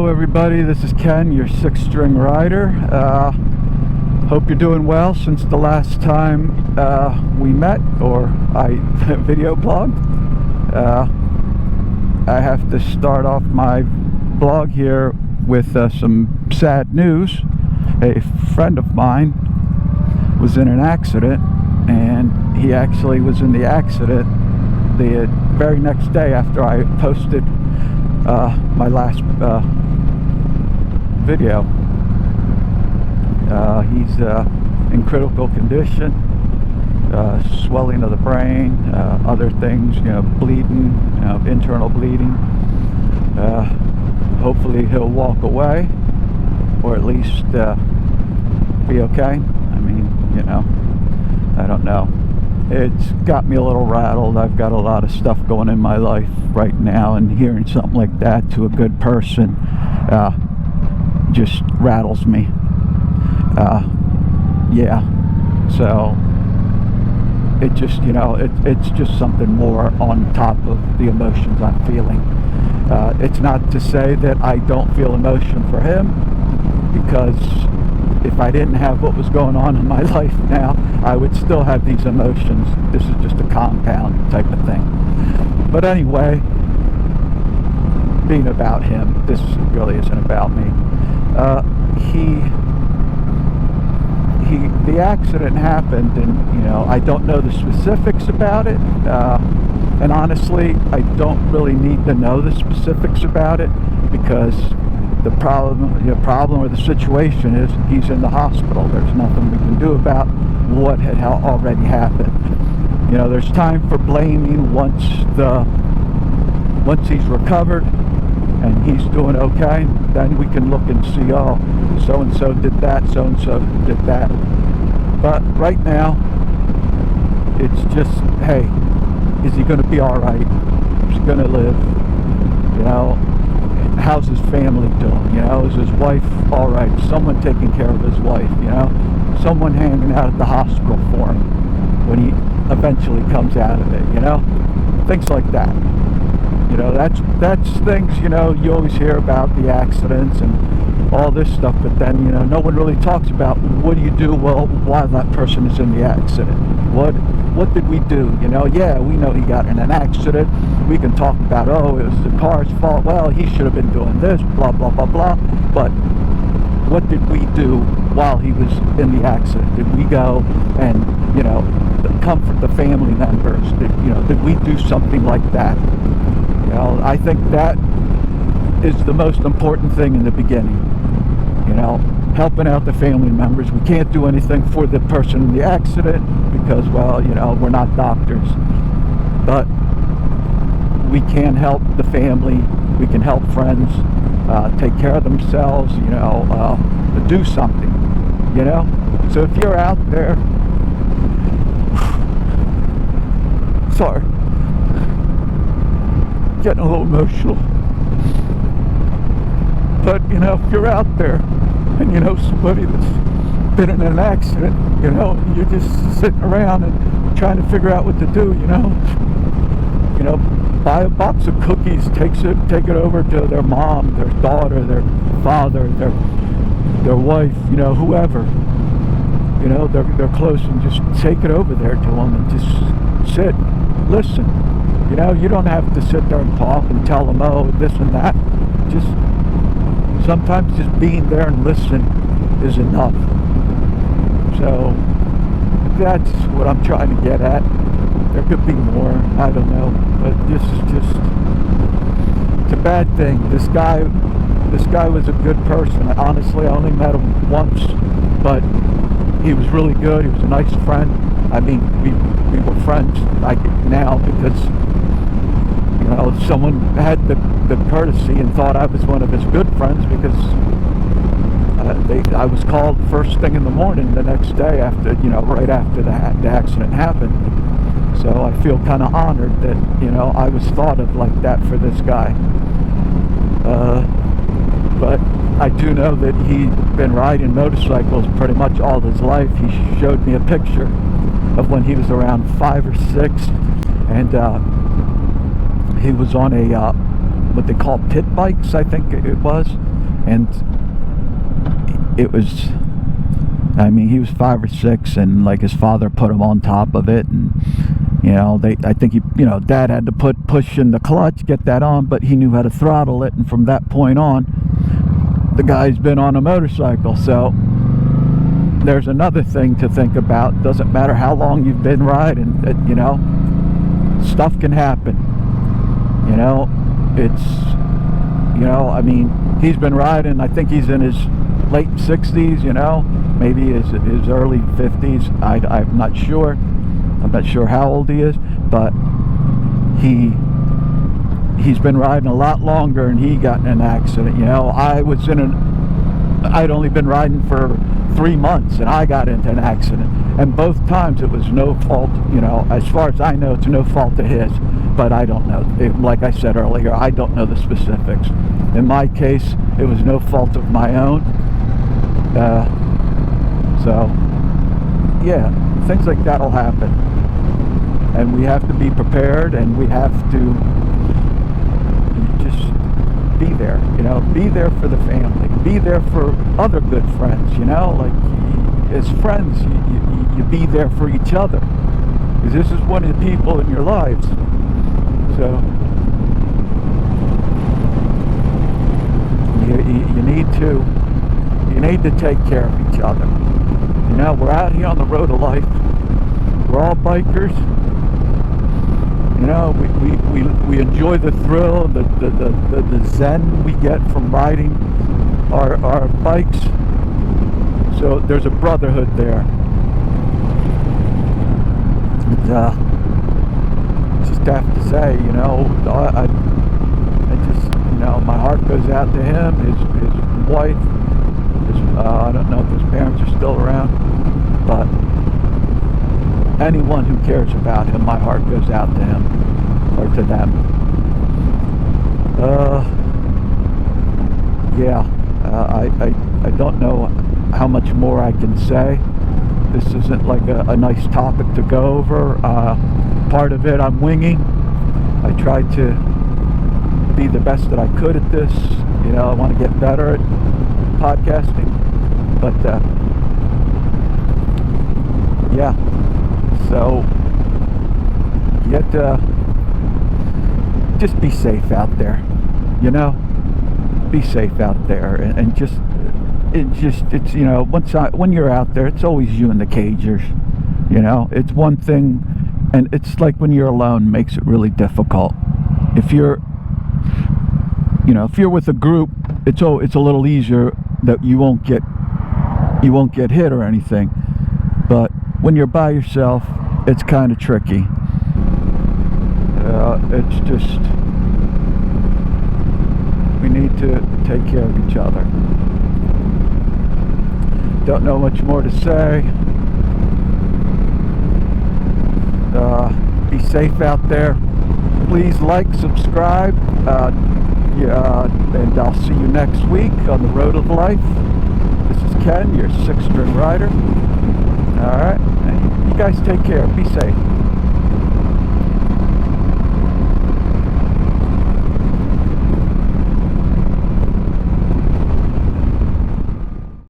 Hello everybody, this is Ken, your 6-string rider. Hope you're doing well since the last time we met, or I video blogged. I have to start off my blog here with some sad news. A friend of mine was in an accident, and he actually was in the accident the very next day after I posted my last video. He's in critical condition, swelling of the brain, other things, bleeding, internal bleeding. Hopefully he'll walk away, or at least be okay. I mean, I don't know. It's got me a little rattled. I've got a lot of stuff going in my life right now, and hearing something like that to a good person just rattles me. Yeah, so it just, it's just something more on top of the emotions I'm feeling. It's not to say that I don't feel emotion for him, because if I didn't have what was going on in my life now, I would still have these emotions. This is just a compound type of thing. But anyway, being about him, this really isn't about me. The accident happened, and I don't know the specifics about it. And honestly, I don't really need to know the specifics about it, because the problem or the situation is he's in the hospital. There's nothing we can do about what had already happened. There's time for blaming once he's recovered and he's doing okay. Then we can look and see, oh, so and so did that, so and so did that. But right now, it's just, hey, is he going to be all right? Is he going to live? How's his family doing? Is his wife all right? Someone taking care of his wife? Someone hanging out at the hospital for him when he eventually comes out of it? Things like that. That's things, you always hear about the accidents and all this stuff, but then, no one really talks about what do you do while that person is in the accident. What did we do? Yeah, we know he got in an accident. We can talk about, oh, it was the car's fault. Well, he should have been doing this, blah, blah, blah, blah. But what did we do while he was in the accident? Did we go and, comfort the family members? Did we do something like that? I think that is the most important thing in the beginning. Helping out the family members. We can't do anything for the person in the accident because, well, we're not doctors. But we can help the family. We can help friends take care of themselves, do something, So if you're out there, sorry, getting a little emotional. But, if you're out there and you know somebody that's been in an accident, you're just sitting around and trying to figure out what to do, buy a box of cookies, take it over to their mom, their daughter, their father, their wife, whoever, they're close, and just take it over there to them and just sit, listen. You don't have to sit there and talk and tell them, oh, this and that. Just sometimes just being there and listening is enough. So that's what I'm trying to get at. There could be more, I don't know, but this is just, it's a bad thing. This guy was a good person. Honestly, I only met him once, but he was really good. He was a nice friend. I mean, we were friends now because someone had the courtesy and thought I was one of his good friends, because I was called first thing in the morning the next day after, right after the accident happened. So I feel kind of honored that, I was thought of like that for this guy. But I do know that he'd been riding motorcycles pretty much all his life. He showed me a picture of when he was around 5 or 6, and he was on a what they call pit bikes, I think it was, And it was, I mean, he was 5 or 6, and like his father put him on top of it, and you know, I think Dad had to push in the clutch, get that on, but he knew how to throttle it, and from that point on, the guy's been on a motorcycle. So there's another thing to think about. Doesn't matter how long you've been riding, stuff can happen. I mean, he's been riding, I think he's in his late 60s, maybe his early 50s. I'm not sure. I'm not sure how old he is, but he's been riding a lot longer, and he got in an accident. I'd only been riding for 3 months, and I got into an accident, and both times it was no fault, as far as I know, it's no fault of his, but I don't know. Like I said earlier, I don't know the specifics. In my case, it was no fault of my own. So yeah, things like that'll happen, and we have to be prepared, and we have to just be there. Be there for the family, be there for other good friends. Like, as friends, you be there for each other, because this is one of the people in your lives. So you need to take care of each other. We're out here on the road of life. We're all bikers. We enjoy the thrill, the zen we get from riding our bikes. So there's a brotherhood there. And, just have to say, I just, my heart goes out to him, his wife. I don't know if his parents are still around, but anyone who cares about him, my heart goes out to him, or to them. I don't know how much more I can say. This isn't like a nice topic to go over. Part of it I'm winging. I tried to be the best that I could at this. I want to get better at podcasting, but yeah, so just be safe out there. Be safe out there, and when you're out there, it's always you and the cagers. It's one thing, and it's like when you're alone, makes it really difficult. If you're with a group, it's a little easier, that you won't get hit or anything. But when you're by yourself, it's kind of tricky. It's just, we need to take care of each other. Don't know much more to say. Be safe out there. Please like, subscribe, and I'll see you next week on the Road of Life. This is Ken, your 6-string rider. Alright, you guys take care. Be safe.